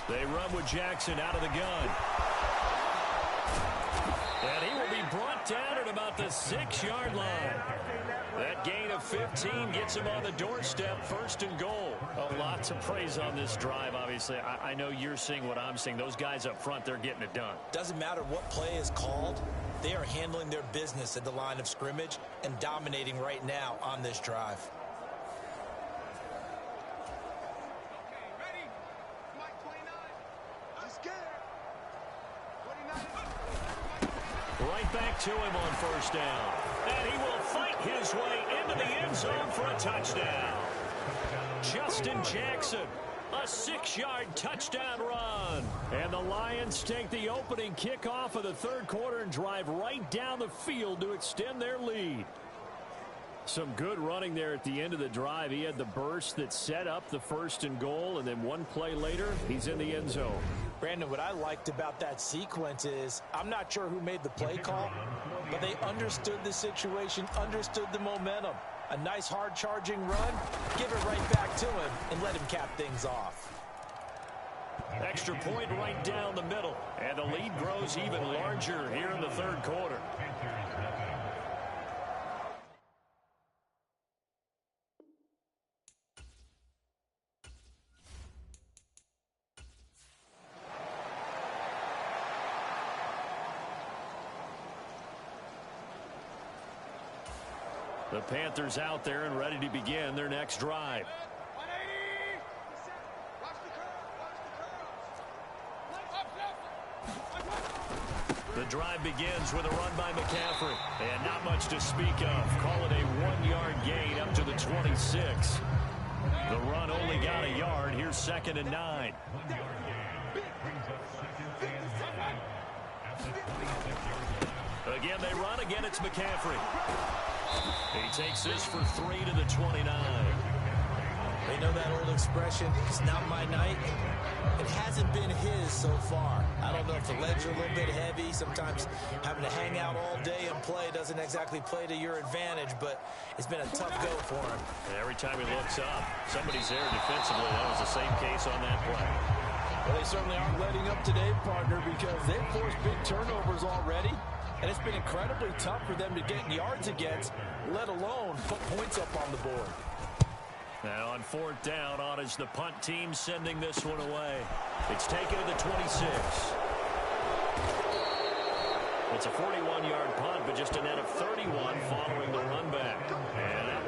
S2: They run with Jackson out of the gun. And he will be brought down at about the 6-yard line. That gain of 15 gets him on the doorstep, 1st and goal. A lot to praise on this drive, obviously. I know you're seeing what I'm seeing. Those guys up front, they're getting it done.
S3: Doesn't matter what play is called. They are handling their business at the line of scrimmage and dominating right now on this drive.
S2: Right back to him on first down. And he will fight his way into the end zone for a touchdown. Justin Jackson, a 6-yard touchdown run. And the Lions take the opening kickoff of the third quarter and drive right down the field to extend their lead. Some good running there at the end of the drive. He had the burst that set up the 1st and goal, and then one play later, he's in the end zone.
S3: Brandon, what I liked about that sequence is I'm not sure who made the play call, but they understood the situation, understood the momentum. A nice hard-charging run, give it right back to him, and let him cap things off.
S2: Extra point right down the middle, and the lead grows even larger here in the third quarter. The Panthers out there and ready to begin their next drive. The drive begins with a run by McCaffrey. And not much to speak of. Call it a 1-yard gain up to the 26. The run only got a yard. Here's 2nd and 9. Again, they run. Again, it's McCaffrey. He takes this for 3 to the 29.
S3: They know that old expression, it's not my night. It hasn't been his so far. I don't know if the legs are a little bit heavy. Sometimes having to hang out all day and play doesn't exactly play to your advantage, but it's been a tough go for him.
S2: And every time he looks up, somebody's there defensively. That was the same case on that play.
S3: Well, they certainly aren't letting up today, partner, because they've forced big turnovers already, and it's been incredibly tough for them to get yards against, let alone put points up on the board.
S2: Now on 4th down, on is the punt team sending this one away. It's taken to the 26. It's a 41-yard punt, but just a net of 31 following the run back. And out.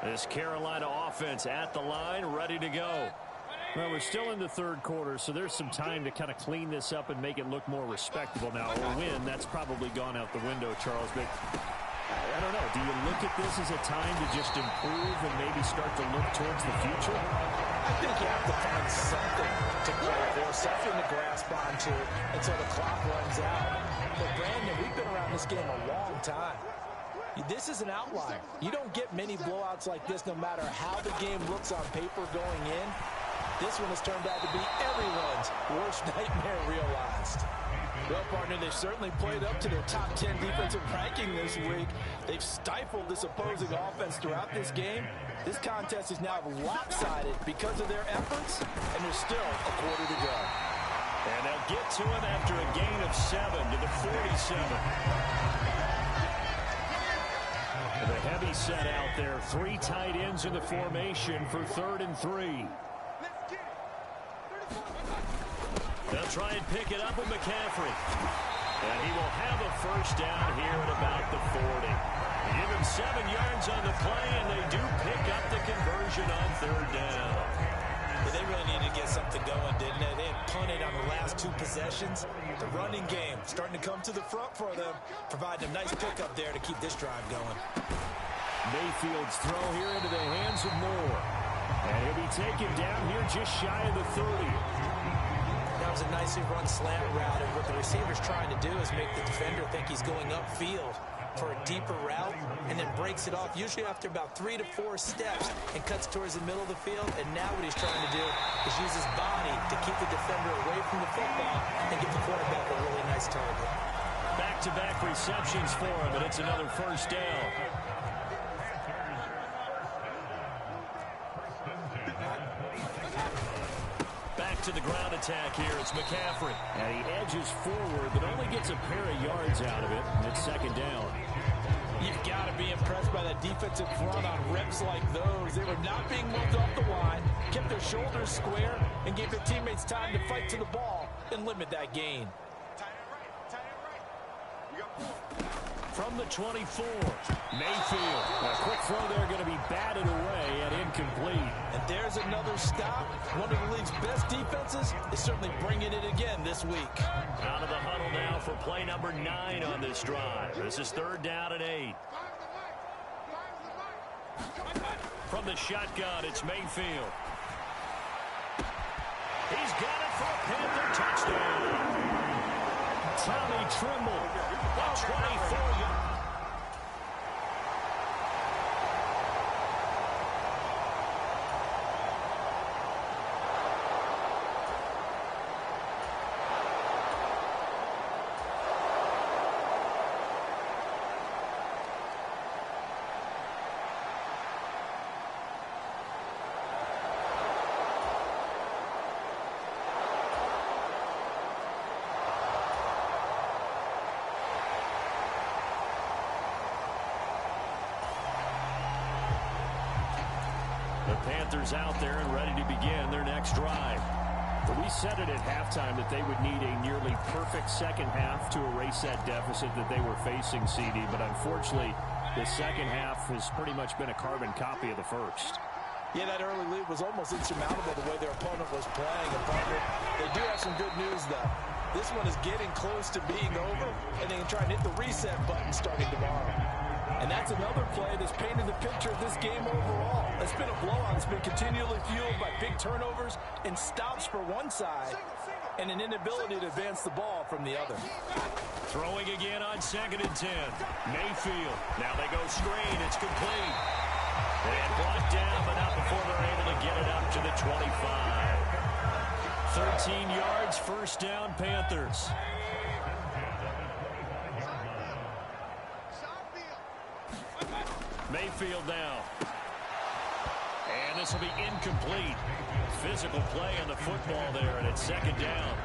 S2: This Carolina offense at the line, ready to go.
S6: Well, we're still in the 3rd quarter, so there's some time to kind of clean this up and make it look more respectable. Now, a win, that's probably gone out the window, Charles, but I don't know. Do you look at this as a time to just improve and maybe start to look towards the future?
S3: I think you have to find something to go for, something to grasp onto until the clock runs out. But, Brandon, we've been around this game a long time. This is an outlier. You don't get many blowouts like this no matter how the game looks on paper going in. This one has turned out to be everyone's worst nightmare realized. Well, partner, they've certainly played up to their top 10 defensive ranking this week. They've stifled this opposing offense throughout this game. This contest is now lopsided because of their efforts, and there's still a quarter to go.
S2: And they'll get to him after a gain of 7 to the 47. The heavy set out there. 3 tight ends in the formation for 3rd and 3. They'll try and pick it up with McCaffrey. And he will have a first down here at about the 40. Give him 7 yards on the play, and they do pick up the conversion on 3rd down.
S3: They really needed to get something going, didn't they? They had punted on the last 2 possessions. The running game starting to come to the front for them, providing a nice pickup there to keep this drive going.
S6: Mayfield's throw here into the hands of Moore. And he'll be taken down here just shy of the 30.
S3: That was a nicely run slant route, and what the receiver's trying to do is make the defender think he's going upfield for a deeper route, and then breaks it off, usually after about 3 to 4 steps, and cuts towards the middle of the field. And now what he's trying to do is use his body to keep the defender away from the football and give the quarterback a really nice target.
S2: Back-to-back receptions for him, and it's another first down. Back to the ground attack here. It's McCaffrey.
S6: And he edges forward, but only gets a pair of yards out of it. And it's 2nd down.
S3: You've got to be impressed by that defensive front on reps like those. They were not being moved off the line, kept their shoulders square, and gave their teammates time to fight to the ball and limit that gain.
S2: From the 24,
S6: Mayfield. A quick throw there going to be batted away and incomplete.
S3: And there's another stop. One of the league's best defenses is certainly bringing it again this week.
S2: Out of the huddle now for play number 9 on this drive. This is 3rd down and 8. From the shotgun, it's Mayfield. He's got it for a Panther touchdown. Tommy Trimble, a 24-yard. The Panthers out there and ready to begin their next drive.
S6: We said it at halftime that they would need a nearly perfect second half to erase that deficit that they were facing, CD. But unfortunately, the second half has pretty much been a carbon copy of the first.
S3: Yeah, that early lead was almost insurmountable the way their opponent was playing. They do have some good news, though. This one is getting close to being over, and they can try and hit the reset button starting tomorrow. And that's another play that's painted the picture of this game overall. It's been a blowout. It's been continually fueled by big turnovers and stops for one side and an inability to advance the ball from the other.
S2: Throwing again on 2nd and 10. Mayfield. Now they go screen. It's complete. And brought down, but not before they're able to get it up to the 25. 13 yards, first down, Panthers. Mayfield now. And this will be incomplete. Physical play on the football there, and it's 2nd down.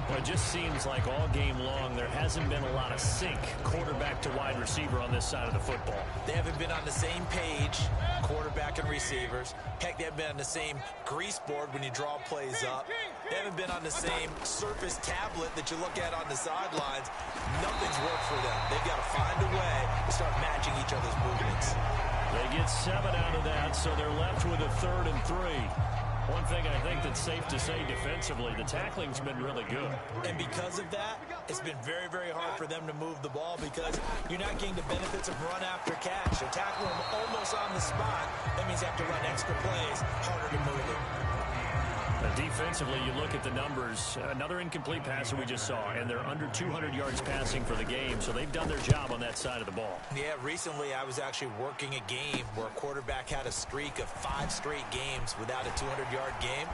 S2: Well, it just seems like all game long there hasn't been a lot of sync quarterback to wide receiver on this side of the football.
S3: They haven't been on the same page, quarterback and receivers. Heck, they haven't been on the same grease board when you draw plays up. They haven't been on the same surface tablet that you look at on the sidelines. Nothing's worked for them. They've got to find a way to start matching each other's movements.
S2: They get 7 out of that, so they're left with a 3rd and 3. One thing I think that's safe to say defensively, the tackling's been really good.
S3: And because of that, it's been very, very hard for them to move the ball because you're not getting the benefits of run after catch. You're tackling them almost on the spot. That means you have to run extra plays, harder to move it.
S2: Defensively, you look at the numbers. Another incomplete pass that we just saw, and they're under 200 yards passing for the game, so they've done their job on that side of the ball.
S3: Yeah, recently I was actually working a game where a quarterback had a streak of 5 straight games without a 200-yard game,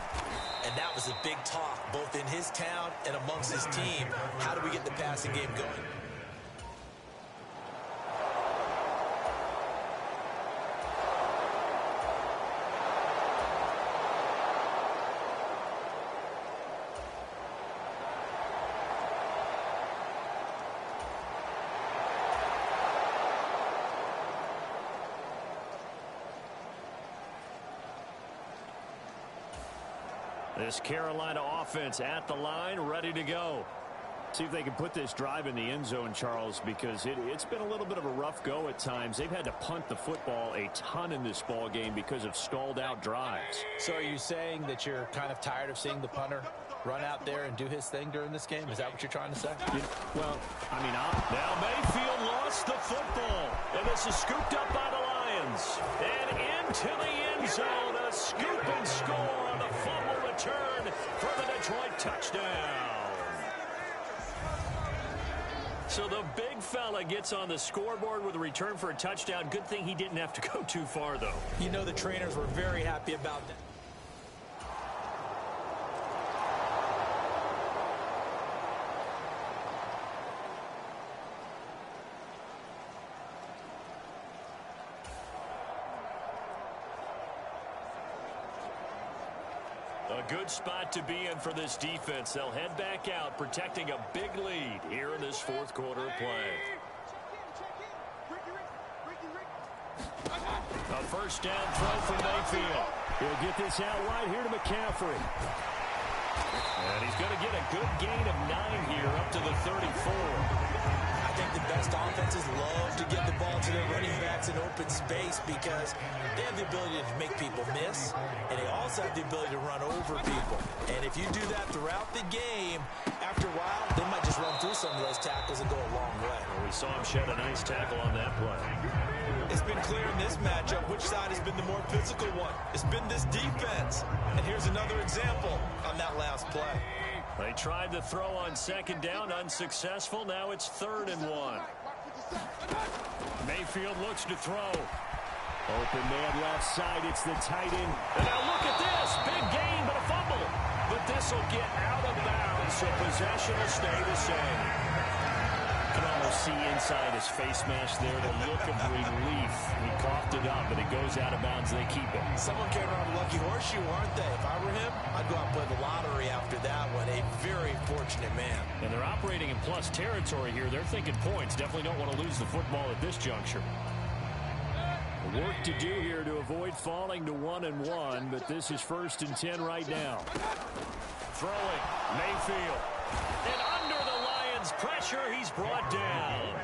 S3: and that was a big talk, both in his town and amongst his team. How do we get the passing game going?
S2: This Carolina offense at the line, ready to go.
S6: See if they can put this drive in the end zone, Charles, because it's been a little bit of a rough go at times. They've had to punt the football a ton in this ball game because of stalled out drives.
S3: So are you saying that you're kind of tired of seeing the punter run out there and do his thing during this game? Is that what you're trying to say?
S6: Well, I mean,
S2: now Mayfield lost the football, and this is scooped up by the Lions. And into the end zone, a scoop and score on the fumble return for the Detroit touchdown. So the big fella gets on the scoreboard with a return for a touchdown. Good thing he didn't have to go too far, though.
S3: You know the trainers were very happy about that.
S2: A good spot to be in for this defense. They'll head back out, protecting a big lead here in this 4th quarter of play. A first down throw from Mayfield.
S6: He'll get this out wide here to McCaffrey.
S2: And he's going to get a good gain of 9 here up to the 34.
S3: I think the best offenses love to get the ball to their running backs in open space because they have the ability to make people miss, and they also have the ability to run over people. And if you do that throughout the game, after a while, they might just run through some of those tackles and go a long way.
S2: Well, we saw him shed a nice tackle on that play.
S3: It's been clear in this matchup which side has been the more physical one. It's been this defense. And here's another example on that last play.
S2: They tried to throw on 2nd down, unsuccessful. Now it's 3rd and 1. Mayfield looks to throw.
S6: Open man left side. It's the tight end.
S2: And now look at this. Big gain, but a fumble. But this will get out of bounds, so possession will stay the same.
S6: You can almost see inside his face mask there the look of relief. He coughed it up, but it goes out of bounds. They keep it.
S3: Someone came around a lucky horseshoe, aren't they? If I were him, I'd go out and play the lottery after that one. A very fortunate man.
S2: And they're operating in plus territory here. They're thinking points. Definitely don't want to lose the football at this juncture.
S6: Work to do here to avoid falling to 1-1, but this is 1st and 10 right now.
S2: Throwing, Mayfield. And under the Lions' pressure, he's brought down.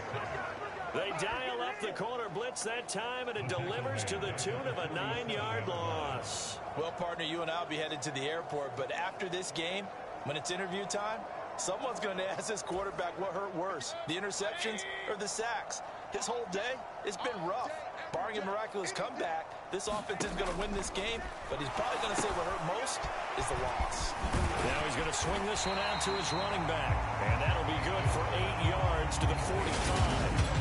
S2: They dial up the corner blitz that time, and it delivers to the tune of a 9-yard loss.
S3: Well, partner, you and I will be headed to the airport, but after this game, when it's interview time, someone's going to ask this quarterback what hurt worse, the interceptions or the sacks. His whole day, it's been rough. Barring a miraculous comeback, this offense is going to win this game, but he's probably going to say what hurt most is the loss.
S2: Now he's going to swing this one out to his running back, and that'll be good for 8 yards to the 45.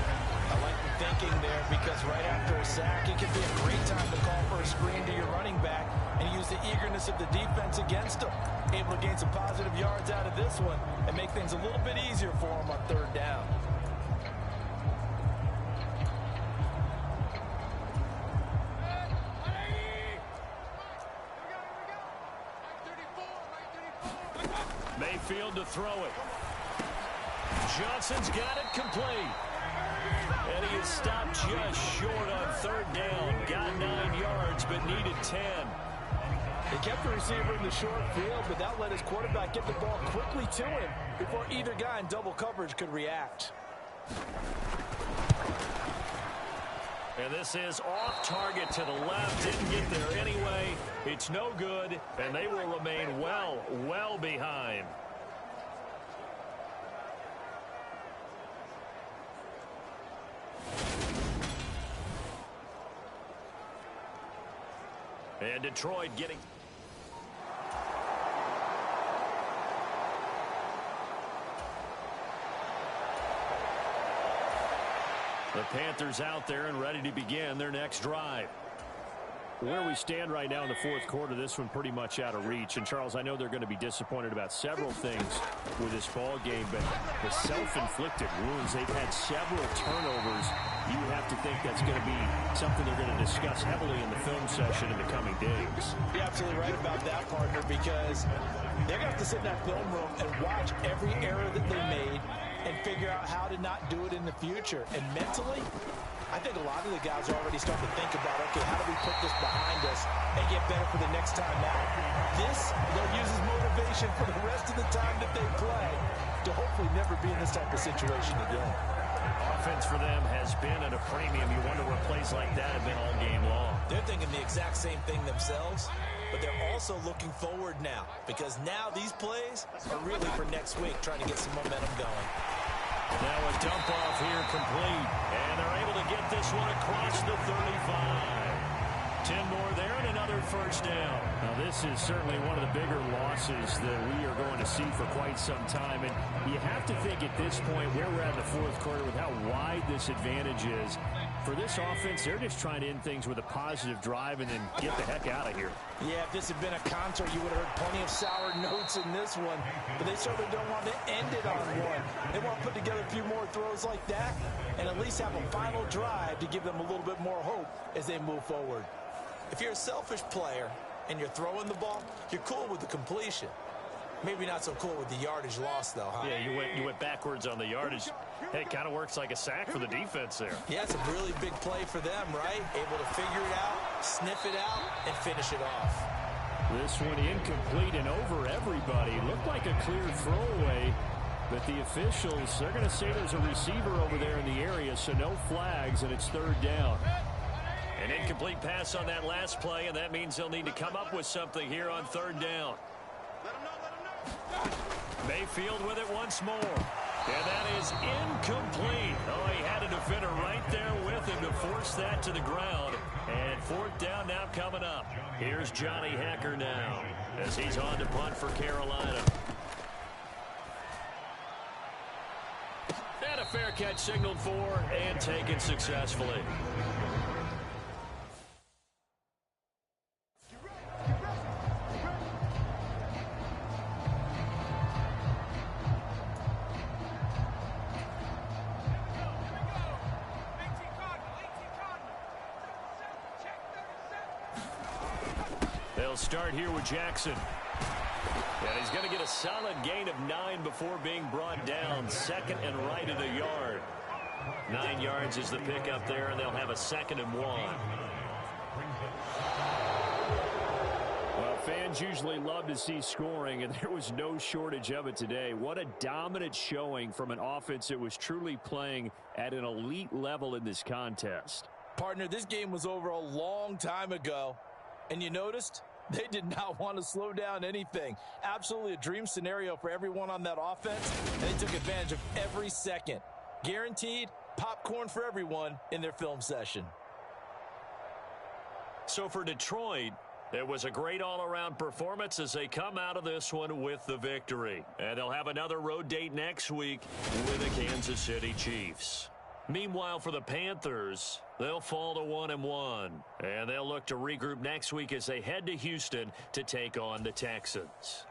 S3: I like the thinking there because right after a sack, it can be a great time to call for a screen to your running back and use the eagerness of the defense against him. Able to gain some positive yards out of this one and make things a little bit easier for him on 3rd down.
S2: Mayfield to throw it. Johnson's got it complete. And he is stopped just short on 3rd down. Got 9 yards, but needed 10.
S3: They kept the receiver in the short field, but that let his quarterback get the ball quickly to him before either guy in double coverage could react.
S2: And this is off target to the left. Didn't get there anyway. It's no good, and they will remain well behind. And Detroit getting... The Panthers out there and ready to begin their next drive.
S6: Where we stand right now in the 4th quarter, this one pretty much out of reach. And, Charles, I know they're going to be disappointed about several things with this ball game, but the self-inflicted wounds, they've had several turnovers. You have to think that's going to be something they're going to discuss heavily in the film session in the coming days.
S3: You're absolutely right about that, partner, because they're going to have to sit in that film room and watch every error that they made and figure out how to not do it in the future. And mentally, I think a lot of the guys are already starting to think about, okay, how do we put this behind us and get better for the next time out? This, they'll use as motivation for the rest of the time that they play to hopefully never be in this type of situation again.
S2: Offense for them has been at a premium. You wonder what plays like that have been all game long.
S3: They're thinking the exact same thing themselves, but they're also looking forward now because now these plays are really for next week, trying to get some momentum going.
S2: Now a dump off here complete, and they're able to get this one across the 35. 10 more there and another 1st down.
S6: Now this is certainly one of the bigger losses that we are going to see for quite some time, and you have to think at this point where we're at in the 4th quarter with how wide this advantage is. For this offense, they're just trying to end things with a positive drive and then get the heck out of here.
S3: Yeah, if this had been a concert, you would have heard plenty of sour notes in this one. But they certainly don't want to end it on one. They want to put together a few more throws like that and at least have a final drive to give them a little bit more hope as they move forward. If you're a selfish player and you're throwing the ball, you're cool with the completion. Maybe not so cool with the yardage loss, though, huh?
S2: Yeah, you went backwards on the yardage. Hey, it kind of works like a sack for the defense there.
S3: Yeah, it's a really big play for them, right? Able to figure it out, sniff it out, and finish it off.
S6: This one incomplete and over everybody. Looked like a clear throwaway, but the officials, they're going to say there's a receiver over there in the area, so no flags, and it's 3rd down.
S2: An incomplete pass on that last play, and that means they'll need to come up with something here on 3rd down. Mayfield with it once more. And that is incomplete. Oh, he had a defender right there with him to force that to the ground. And 4th down now coming up. Here's Johnny Hekker now as he's on to punt for Carolina. And a fair catch signaled for and taken successfully. They'll start here with Jackson. And he's going to get a solid gain of 9 before being brought down. 2nd and right at a yard. 9 yards is the pickup there, and they'll have a 2nd and 1.
S6: Well, fans usually love to see scoring, and there was no shortage of it today. What a dominant showing from an offense that was truly playing at an elite level in this contest.
S3: Partner, this game was over a long time ago, and you noticed they did not want to slow down anything. Absolutely a dream scenario for everyone on that offense, and they took advantage of every second. Guaranteed popcorn for everyone in their film session.
S2: So for Detroit, it was a great all-around performance as they come out of this one with the victory. And they'll have another road date next week with the Kansas City Chiefs. Meanwhile, for the Panthers, they'll fall to 1-1. And they'll look to regroup next week as they head to Houston to take on the Texans.